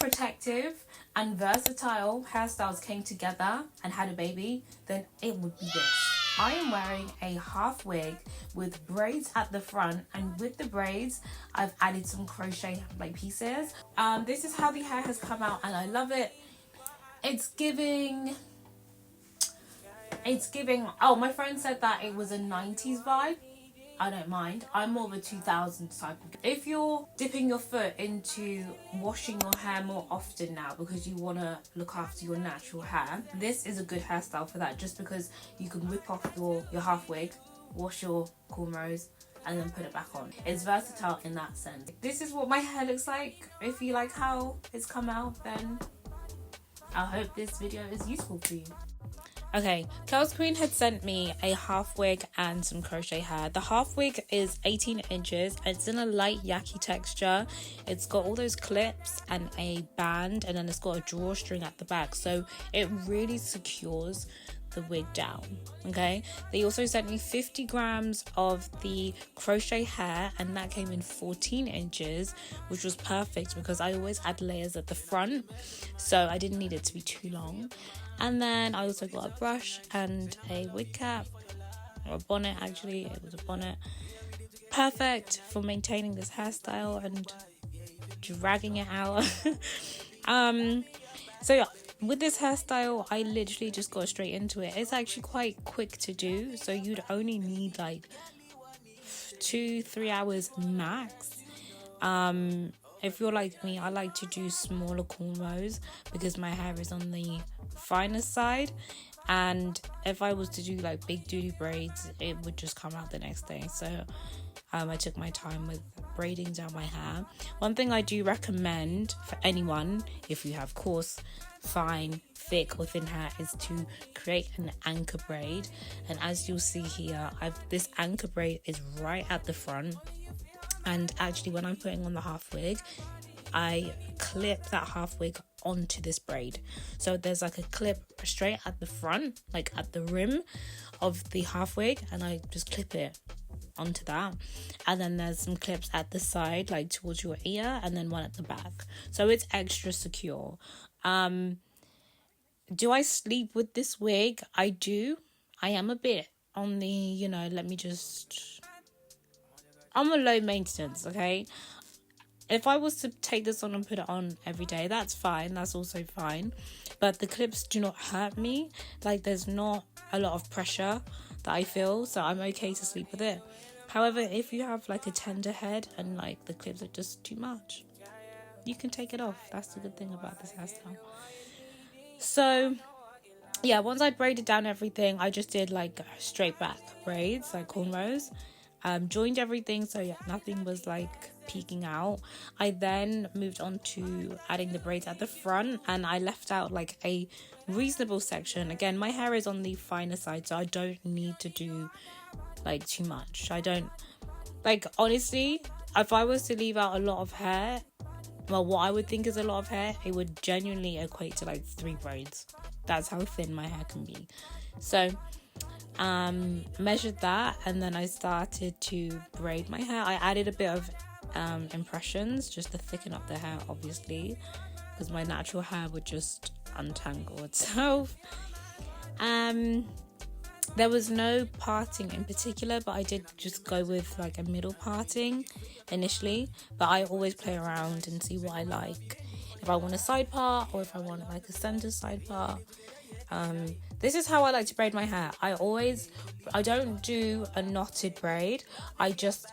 protective and versatile hairstyles came together and had a baby, then it would be this. I am wearing a half wig with braids at the front, and with the braids I've added some crochet like pieces. This is how the hair has come out and I love it. It's giving, oh, my friend said that it was a 90s vibe. I don't mind. I'm more of a 2000s type. If you're dipping your foot into washing your hair more often now because you want to look after your natural hair, this is a good hairstyle for that, just because you can whip off your half wig, wash your cornrows, and then put it back on. It's versatile in that sense. This is what my hair looks like. If you like how it's come out, then I hope this video is useful for you. Okay, Curlsqueen had sent me a half wig and some crochet hair. The half wig is 18 inches. It's in a light Yaki texture. It's got all those clips and a band, and then it's got a drawstring at the back. So it really secures the wig down. Okay, they also sent me 50 grams of the crochet hair, and that came in 14 inches, which was perfect because I always add layers at the front, so I didn't need it to be too long. And then I also got a brush and a wig cap, or a bonnet actually, it was a bonnet. Perfect for maintaining this hairstyle and dragging it out. So yeah, with this hairstyle, I literally just got straight into it. It's actually quite quick to do, so you'd only need like 2-3 hours max. If you're like me, I like to do smaller cornrows because my hair is on the finer side, and if I was to do like big duty braids, it would just come out the next day. So I took my time with braiding down my hair. One thing I do recommend for anyone, if you have coarse, fine, thick or thin hair, is to create an anchor braid. And as you'll see here, this anchor braid is right at the front. And actually, when I'm putting on the half wig, I clip that half wig onto this braid. So there's like a clip straight at the front, like at the rim of the half wig, and I just clip it onto that. And then there's some clips at the side, like towards your ear, and then one at the back. So it's extra secure. Do I sleep with this wig? I do. I am a bit on the, I'm a low maintenance, okay? If I was to take this on and put it on every day, that's fine. That's also fine. But the clips do not hurt me. Like, there's not a lot of pressure that I feel, so I'm okay to sleep with it. However, if you have like a tender head and like the clips are just too much, you can take it off. That's the good thing about this hairstyle. So yeah, once I braided down everything, I just did like straight back braids, like cornrows. Joined everything, so yeah, nothing was like peeking out. I then moved on to adding the braids at the front, and I left out like a reasonable section. Again, my hair is on the finer side, so I don't need to do like too much. I don't, like, honestly, if I was to leave out a lot of hair, well, what I would think is a lot of hair, it would genuinely equate to like 3 braids. That's how thin my hair can be. So measured that, and then I started to braid my hair. I added a bit of impressions just to thicken up the hair, obviously, because my natural hair would just untangle itself. There was no parting in particular, but I did just go with like a middle parting initially, but I always play around and see what I like, if I want a side part or if I want like a center side part. This is how I like to braid my hair. I don't do a knotted braid. I just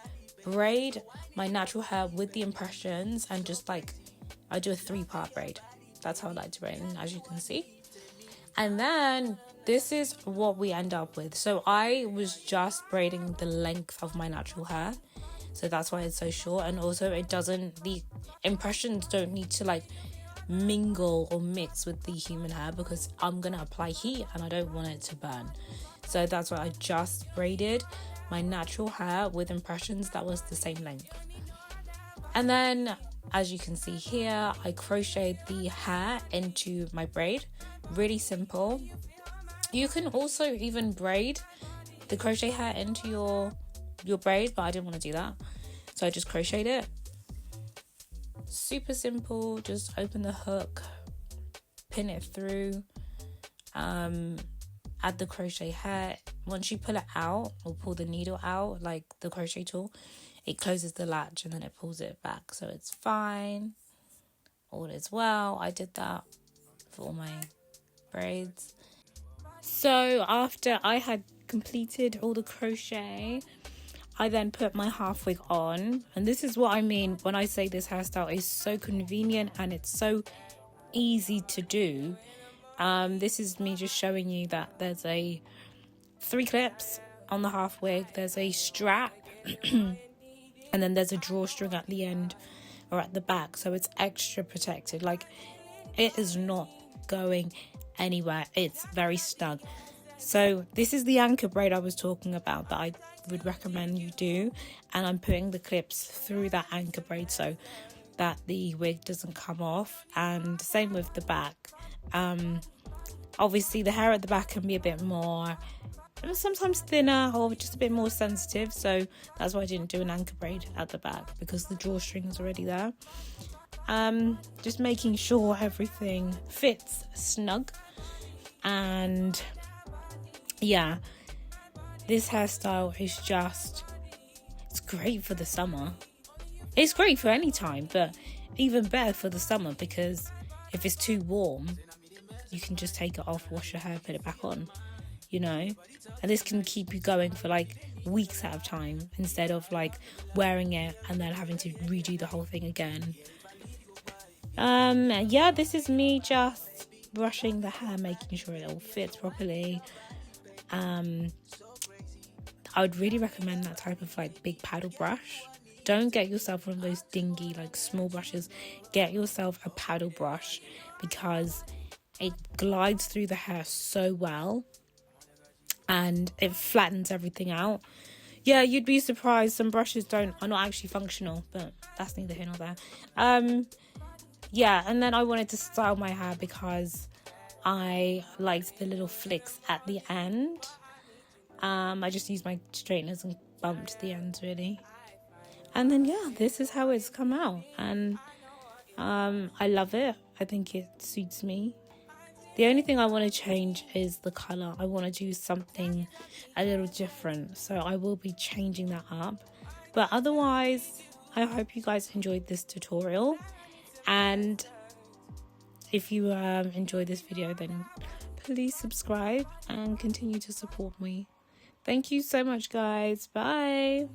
braid my natural hair with the impressions, and just like I do a 3-part braid. That's how I like to braid, as you can see. And then this is what we end up with. So I was just braiding the length of my natural hair, so that's why it's so short. And also the impressions don't need to like mingle or mix with the human hair, because I'm gonna apply heat and I don't want it to burn. So that's why I just braided my natural hair with impressions that was the same length. And then, as you can see here, I crocheted the hair into my braid. Really simple. You can also even braid the crochet hair into your braid, but I didn't want to do that, so I just crocheted it. super simple. Just open the hook, pin it through, add the crochet hair. Once you pull it out or pull the needle out, like the crochet tool, it closes the latch and then it pulls it back, so it's fine, all is well. I did that for all my braids. So after I had completed all the crochet, I then put my half wig on, and this is what I mean when I say this hairstyle is so convenient and it's so easy to do. This is me just showing you that there's 3 clips on the half wig, there's a strap and then there's a drawstring at the end or at the back, so it's extra protected. Like, it is not going anywhere, it's very snug. So this is the anchor braid I was talking about that I would recommend you do, and I'm putting the clips through that anchor braid so that the wig doesn't come off, and same with the back. Obviously the hair at the back can be a bit more, sometimes thinner or just a bit more sensitive, so that's why I didn't do an anchor braid at the back, because the drawstring is already there. Just making sure everything fits snug. And yeah, this hairstyle is just, it's great for the summer. It's great for any time, but even better for the summer, because if it's too warm, you can just take it off, wash your hair, put it back on, you know. And this can keep you going for like weeks at a time, instead of like wearing it and then having to redo the whole thing again. Yeah, this is me just brushing the hair, making sure it all fits properly. I would really recommend that type of like big paddle brush. Don't get yourself one of those dingy like small brushes. Get yourself a paddle brush, because it glides through the hair so well and it flattens everything out. Yeah, you'd be surprised, some brushes are not actually functional, but that's neither here nor there. Yeah, and then I wanted to style my hair because I liked the little flicks at the end. I just used my straighteners and bumped the ends really. And then yeah, this is how it's come out, and I love it. I think it suits me. The only thing I want to change is the colour. I want to do something a little different, so I will be changing that up. But otherwise, I hope you guys enjoyed this tutorial, and if you enjoyed this video, then please subscribe and continue to support me. Thank you so much, guys. Bye.